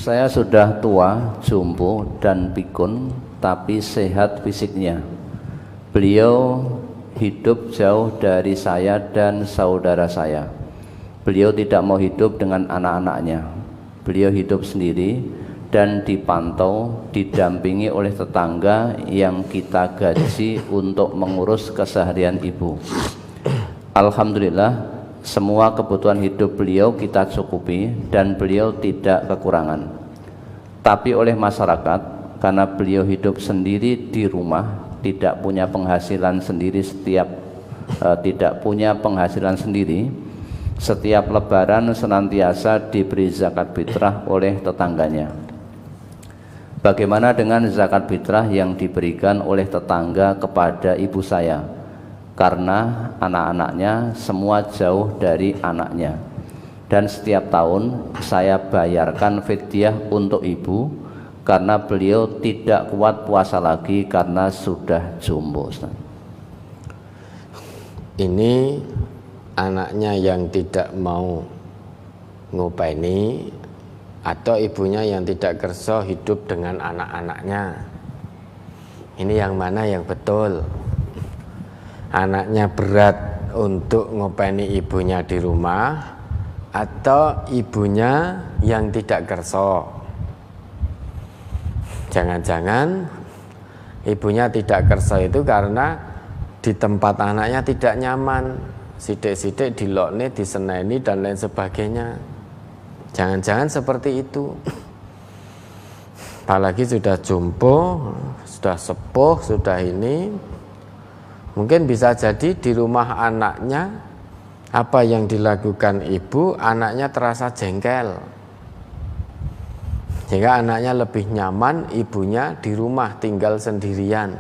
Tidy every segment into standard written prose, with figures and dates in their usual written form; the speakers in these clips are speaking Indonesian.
Saya sudah tua, jompo dan pikun, tapi sehat fisiknya. Beliau hidup jauh dari saya dan saudara saya. Beliau tidak mau hidup dengan anak-anaknya. Beliau hidup sendiri dan dipantau, didampingi oleh tetangga yang kita gaji untuk mengurus keseharian ibu. Alhamdulillah, semua kebutuhan hidup beliau kita cukupi dan beliau tidak kekurangan. Tapi oleh masyarakat, karena beliau hidup sendiri di rumah, tidak punya penghasilan sendiri, setiap lebaran senantiasa diberi zakat fitrah oleh tetangganya. Bagaimana dengan zakat fitrah yang diberikan oleh tetangga kepada ibu saya? Karena anak-anaknya semua jauh dari anaknya, dan setiap tahun saya bayarkan fidyah untuk ibu karena beliau tidak kuat puasa lagi karena sudah jompo. Ini anaknya yang tidak mau ngopeni atau ibunya yang tidak kerso hidup dengan anak-anaknya. Ini yang mana yang betul? Anaknya berat untuk ngopeni ibunya di rumah atau ibunya yang tidak kerso? Jangan-jangan ibunya tidak kerso itu karena di tempat anaknya tidak nyaman, sidik-sidik dilokne, diseneni dan lain sebagainya. Jangan-jangan seperti itu. Apalagi sudah jompo, sudah sepuh, sudah ini. Mungkin bisa jadi di rumah anaknya apa yang dilakukan ibu, anaknya terasa jengkel. Sehingga anaknya lebih nyaman ibunya di rumah tinggal sendirian.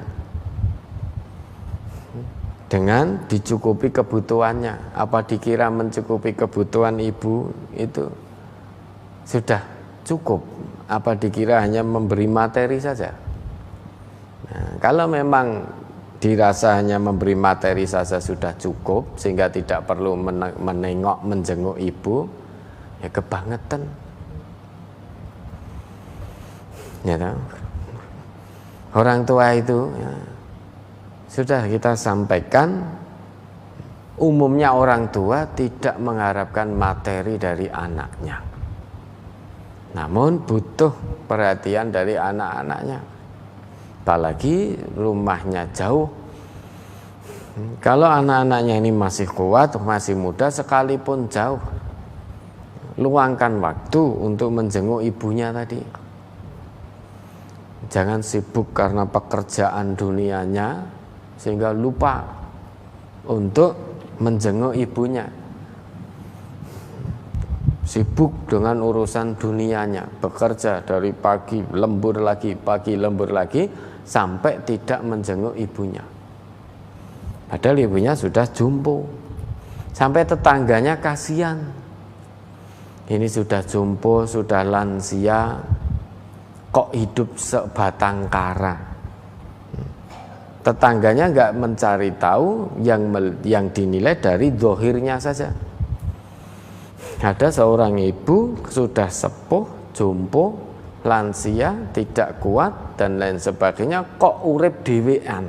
Dengan dicukupi kebutuhannya. Apa dikira mencukupi kebutuhan ibu itu sudah cukup? Apa dikira hanya memberi materi saja? Nah, kalau memang dirasa hanya memberi materi saja sudah cukup sehingga tidak perlu menengok, menjenguk ibu, ya kebangetan. Ya, orang tua itu ya, sudah kita sampaikan, umumnya orang tua tidak mengharapkan materi dari anaknya, namun butuh perhatian dari anak-anaknya. Apalagi rumahnya jauh. Kalau anak-anaknya ini masih kuat, masih muda, sekalipun jauh, luangkan waktu untuk menjenguk ibunya tadi. Jangan sibuk karena pekerjaan dunianya sehingga lupa untuk menjenguk ibunya. Sibuk dengan urusan dunianya, bekerja dari pagi lembur lagi, sampai tidak menjenguk ibunya. Padahal ibunya sudah jompo. Sampai tetangganya kasihan. Ini sudah jompo, sudah lansia, kok hidup sebatang kara. Tetangganya enggak mencari tahu yang dinilai dari zahirnya saja. Ada seorang ibu sudah sepuh, jompo, lansia, tidak kuat dan lain sebagainya, kok urip dhewean.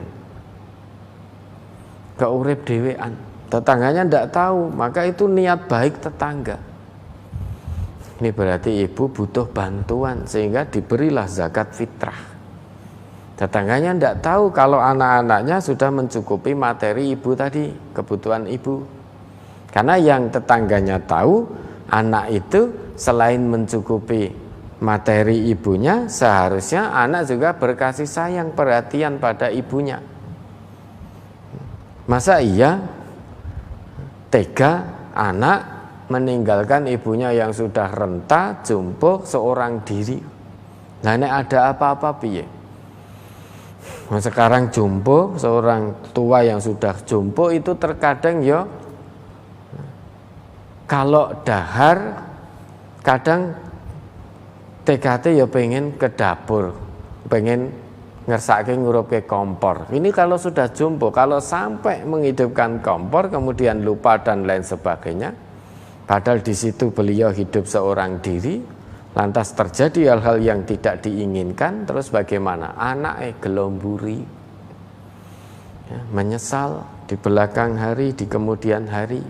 Tetangganya tidak tahu, maka itu niat baik tetangga. Ini berarti ibu butuh bantuan sehingga diberilah zakat fitrah. Tetangganya tidak tahu kalau anak-anaknya sudah mencukupi materi ibu tadi, kebutuhan ibu. Karena yang tetangganya tahu, anak itu selain mencukupi materi ibunya, seharusnya anak juga berkasih sayang, perhatian pada ibunya. Masa iya tega anak meninggalkan ibunya yang sudah renta, jompo, seorang diri? Nah, ini ada apa-apa piye? Sekarang jompo, seorang tua yang sudah jompo itu terkadang ya kalau dahar kadang TKT ya pengen ke dapur, pengen ngersake ngurupke kompor. Ini kalau sudah jompo, kalau sampai menghidupkan kompor kemudian lupa dan lain sebagainya, padahal di situ beliau hidup seorang diri, lantas terjadi hal-hal yang tidak diinginkan, terus bagaimana? Anak gelomburi, ya, menyesal di belakang hari, di kemudian hari.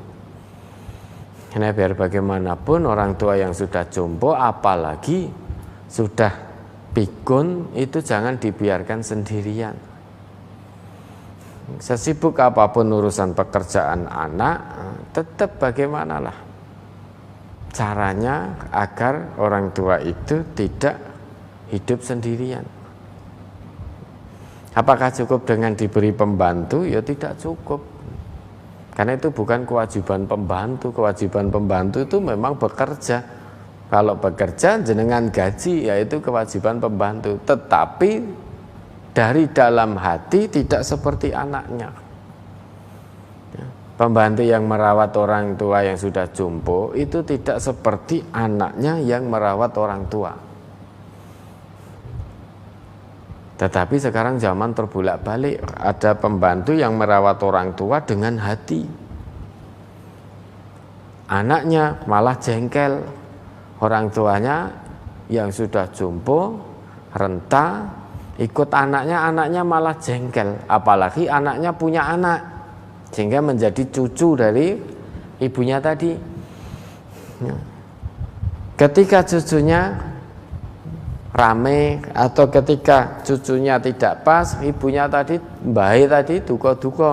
Karena biar bagaimanapun orang tua yang sudah jompo, apalagi sudah pikun, itu jangan dibiarkan sendirian. Sesibuk apapun urusan pekerjaan anak, tetap bagaimanalah caranya agar orang tua itu tidak hidup sendirian. Apakah cukup dengan diberi pembantu? Ya tidak cukup. Karena itu bukan kewajiban pembantu. Kewajiban pembantu itu memang bekerja. Kalau bekerja jenengan gaji, yaitu kewajiban pembantu. Tetapi dari dalam hati tidak seperti anaknya. Pembantu yang merawat orang tua yang sudah jompo itu tidak seperti anaknya yang merawat orang tua. Tetapi sekarang zaman terbulak-balik, ada pembantu yang merawat orang tua dengan hati. Anaknya malah jengkel, orang tuanya yang sudah jompo, renta, ikut anaknya malah jengkel. Apalagi anaknya punya anak, sehingga menjadi cucu dari ibunya tadi. Ketika cucunya rame atau ketika cucunya tidak pas, ibunya tadi baik tadi duka-duka.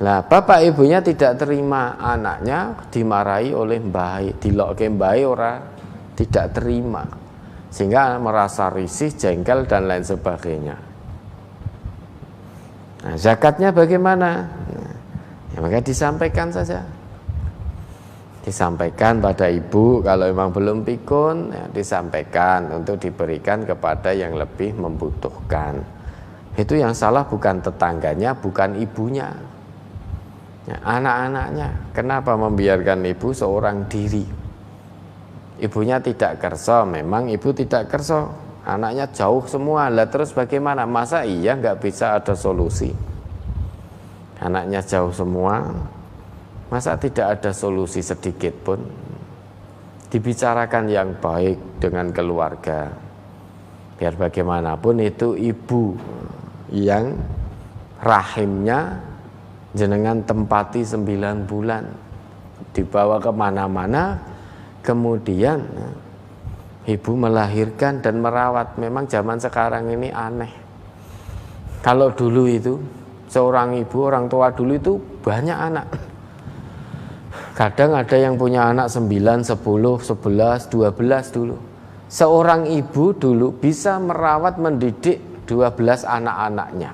Lah bapak ibunya tidak terima, anaknya dimarahi oleh baik, dilokke baik ora tidak terima, sehingga merasa risih, jengkel dan lain sebagainya. Nah, zakatnya bagaimana? Ya, maka disampaikan saja. Disampaikan pada ibu, kalau memang belum pikun, ya, disampaikan untuk diberikan kepada yang lebih membutuhkan. Itu yang salah bukan tetangganya, bukan ibunya, ya, anak-anaknya. Kenapa membiarkan ibu seorang diri? Ibunya tidak kerso, memang ibu tidak kerso, anaknya jauh semua. Lah terus bagaimana? Masa iya nggak bisa ada solusi? Anaknya jauh semua, masa tidak ada solusi sedikit pun? Dibicarakan yang baik dengan keluarga. Biar bagaimanapun itu ibu yang rahimnya jenengan tempati 9 bulan, dibawa kemana-mana, kemudian ibu melahirkan dan merawat. Memang zaman sekarang ini aneh. Kalau dulu itu seorang ibu, orang tua dulu itu banyak anak. Kadang ada yang punya anak 9, 10, 11, 12 dulu. Seorang ibu dulu bisa merawat, mendidik 12 anak-anaknya.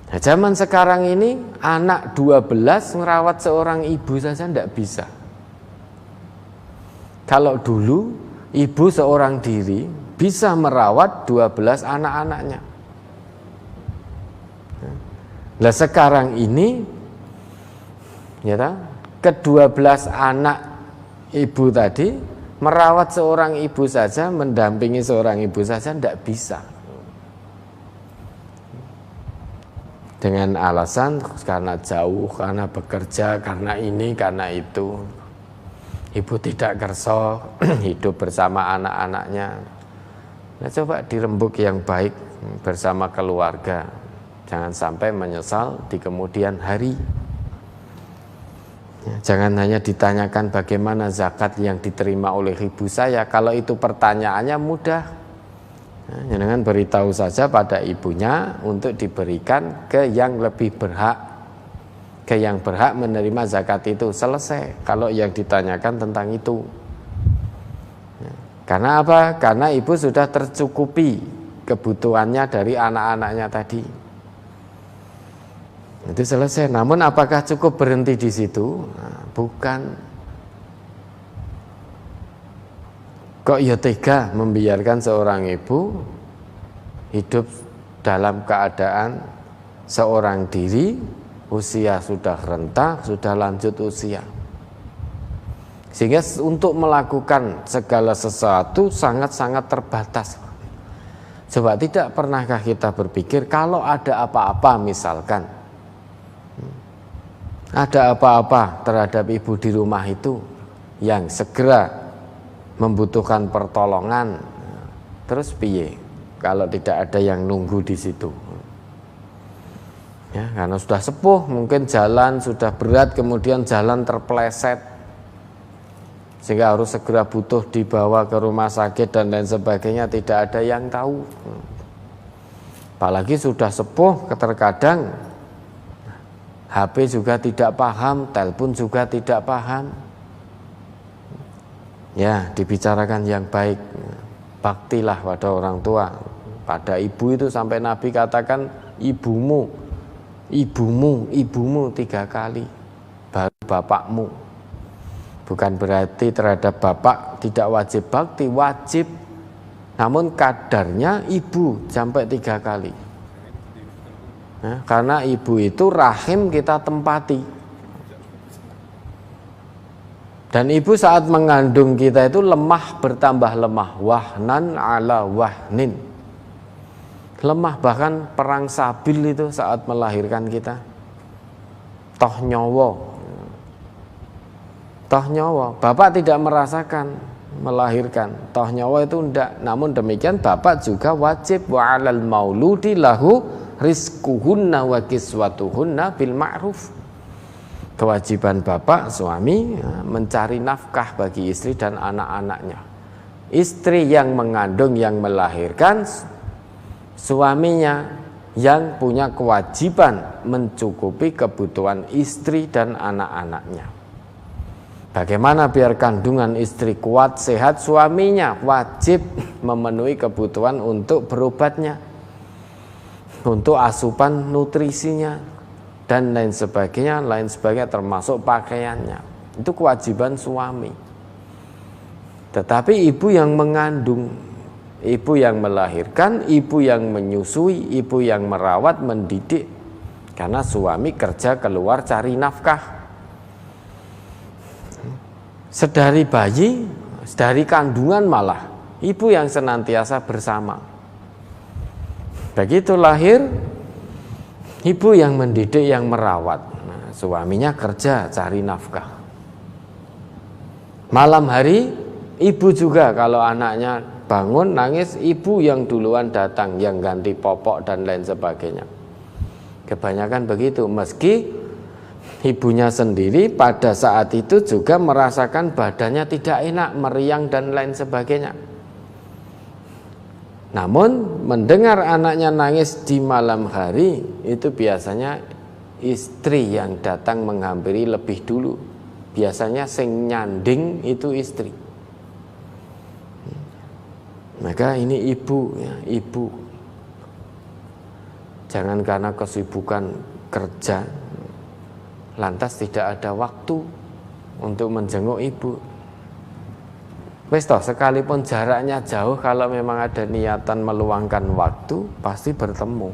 Nah, zaman sekarang ini anak 12 merawat seorang ibu saja tidak bisa. Kalau dulu ibu seorang diri bisa merawat 12 anak-anaknya. Nah, sekarang ini ya, ke-12 anak ibu tadi merawat seorang ibu saja, mendampingi seorang ibu saja tidak bisa. Dengan alasan karena jauh, karena bekerja, karena ini, karena itu. Ibu tidak kerso hidup bersama anak-anaknya. Nah, coba dirembuk yang baik bersama keluarga. Jangan sampai menyesal di kemudian hari. Ya, jangan hanya ditanyakan bagaimana zakat yang diterima oleh ibu saya. Kalau itu pertanyaannya mudah, ya, jangan beritahu saja pada ibunya untuk diberikan ke yang lebih berhak, ke yang berhak menerima zakat itu. Selesai kalau yang ditanyakan tentang itu. Ya, karena apa? Karena ibu sudah tercukupi kebutuhannya dari anak-anaknya tadi. Itu selesai. Namun apakah cukup berhenti di situ? Nah, bukan. Kok ya tega membiarkan seorang ibu hidup dalam keadaan seorang diri, usia sudah renta, sudah lanjut usia. Sehingga untuk melakukan segala sesuatu sangat-sangat terbatas. Coba tidak pernahkah kita berpikir kalau ada apa-apa misalkan, ada apa-apa terhadap ibu di rumah itu yang segera membutuhkan pertolongan, terus piye kalau tidak ada yang nunggu di situ? Ya, karena sudah sepuh, mungkin jalan sudah berat, kemudian jalan terpeleset, sehingga harus segera butuh dibawa ke rumah sakit dan lain sebagainya, tidak ada yang tahu. Apalagi sudah sepuh, terkadang HP juga tidak paham, telepon juga tidak paham. Ya, dibicarakan yang baik, baktilah pada orang tua, pada ibu itu sampai Nabi katakan ibumu 3 kali, baru bapakmu. Bukan berarti terhadap bapak tidak wajib bakti, wajib, namun kadarnya ibu sampai 3 kali. Nah, karena ibu itu rahim kita tempati. Dan ibu saat mengandung kita itu lemah bertambah lemah, wahnan ala wahnin. Lemah, bahkan perang sabil itu saat melahirkan kita. Toh nyawa, bapak tidak merasakan melahirkan, toh nyawa itu enggak. Namun demikian bapak juga wajib, wa 'alal mauludi lahu rizquhunna wa kiswatuhunna bil ma'ruf. Kewajiban bapak suami mencari nafkah bagi istri dan anak-anaknya. Istri yang mengandung, yang melahirkan, suaminya yang punya kewajiban mencukupi kebutuhan istri dan anak-anaknya. Bagaimana biar kandungan istri kuat, sehat, suaminya wajib memenuhi kebutuhan untuk berobatnya, untuk asupan nutrisinya, dan lain sebagainya termasuk pakaiannya. Itu kewajiban suami. Tetapi ibu yang mengandung, ibu yang melahirkan, ibu yang menyusui, ibu yang merawat, mendidik, karena suami kerja keluar cari nafkah. Sedari bayi, sedari kandungan malah ibu yang senantiasa bersama. Begitu lahir, ibu yang mendidik, yang merawat. Nah, suaminya kerja cari nafkah. Malam hari ibu juga kalau anaknya bangun nangis, ibu yang duluan datang, yang ganti popok dan lain sebagainya. Kebanyakan begitu, meski ibunya sendiri pada saat itu juga merasakan badannya tidak enak, meriang dan lain sebagainya. Namun mendengar anaknya nangis di malam hari, itu biasanya istri yang datang menghampiri lebih dulu. Biasanya sing nyanding itu istri. Maka ini ibu, ya, ibu. Jangan karena kesibukan kerja lantas tidak ada waktu untuk menjenguk ibu. Wes toh, sekalipun jaraknya jauh, kalau memang ada niatan meluangkan waktu, pasti bertemu.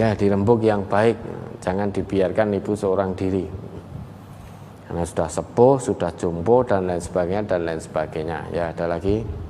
Ya, dirembuk yang baik, jangan dibiarkan ibu seorang diri. Karena sudah sepuh, sudah jompo dan lain sebagainya. Ya, ada lagi.